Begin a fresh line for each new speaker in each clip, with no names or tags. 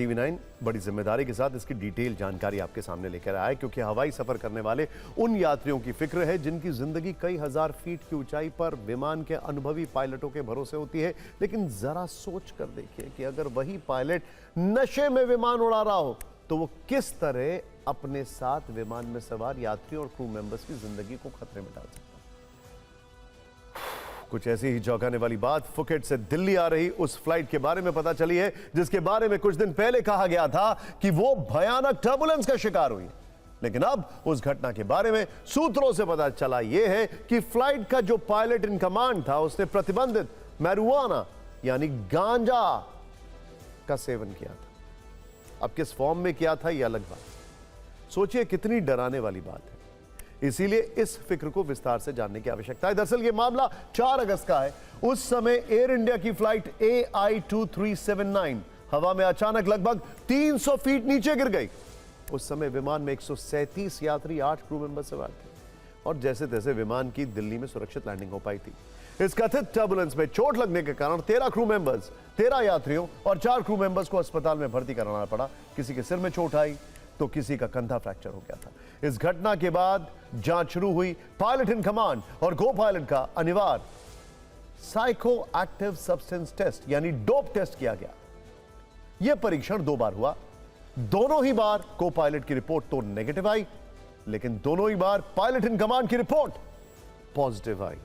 TV9 बड़ी जिम्मेदारी के साथ इसकी डिटेल जानकारी आपके सामने लेकर आया है, क्योंकि हवाई सफर करने वाले उन यात्रियों की फिक्र है जिनकी जिंदगी कई हजार फीट की ऊंचाई पर विमान के अनुभवी पायलटों के भरोसे होती है। लेकिन जरा सोच कर देखिए कि अगर वही पायलट नशे में विमान उड़ा रहा हो तो वो किस तरह अपने साथ विमान में सवार यात्रियों और क्रू मेंबर्स की जिंदगी को खतरे में डाल सकता है। कुछ ऐसी ही चौंकाने वाली बात फुकेट से दिल्ली आ रही उस फ्लाइट के बारे में पता चली है जिसके बारे में कुछ दिन पहले कहा गया था कि वो भयानक टर्बुलेंस का शिकार हुई। लेकिन अब उस घटना के बारे में सूत्रों से पता चला यह है कि फ्लाइट का जो पायलट इन कमांड था उसने प्रतिबंधित मैरिजुआना यानी गांजा का सेवन किया था। अब किस फॉर्म में किया था यह अलग बात। सोचिए कितनी डराने वाली बात है। इसीलिए इस फिक्र को विस्तार से जानने की आवश्यकता है। दरअसल यह मामला 4 अगस्त का है। उस समय एयर इंडिया की फ्लाइट AI2379 हवा में अचानक लगभग 300 फीट नीचे गिर गई। उस समय विमान में 137 यात्री 8 क्रू मेंबर सवार थे और जैसे तैसे विमान की दिल्ली में सुरक्षित लैंडिंग हो पाई थी। इस कथित टर्बुलेंस में चोट लगने के कारण 13 क्रू मेंबर्स, 13 यात्रियों और 4 क्रू मेंबर्स को अस्पताल में भर्ती कराना पड़ा। किसी के सिर में चोट आई तो किसी का कंधा फ्रैक्चर हो गया था। इस घटना के बाद जांच शुरू हुई। पायलट इन कमांड और को पायलट का अनिवार्य साइको एक्टिव सब्सटेंस टेस्ट यानी डोप टेस्ट किया गया। यह परीक्षण 2 बार हुआ। दोनों ही बार को पायलट की रिपोर्ट तो नेगेटिव आई, लेकिन दोनों ही बार पायलट इन कमांड की रिपोर्ट पॉजिटिव आई।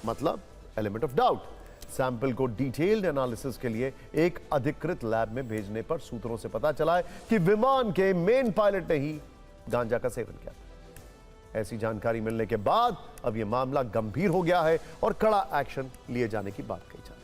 मतलब एलिमेंट ऑफ डाउट। सैंपल को डिटेल्ड एनालिसिस के लिए एक अधिकृत लैब में भेजने पर सूत्रों से पता चला है कि विमान के मेन पायलट ने ही गांजा का सेवन किया था। ऐसी जानकारी मिलने के बाद अब यह मामला गंभीर हो गया है और कड़ा एक्शन लिए जाने की बात कही जा रही है।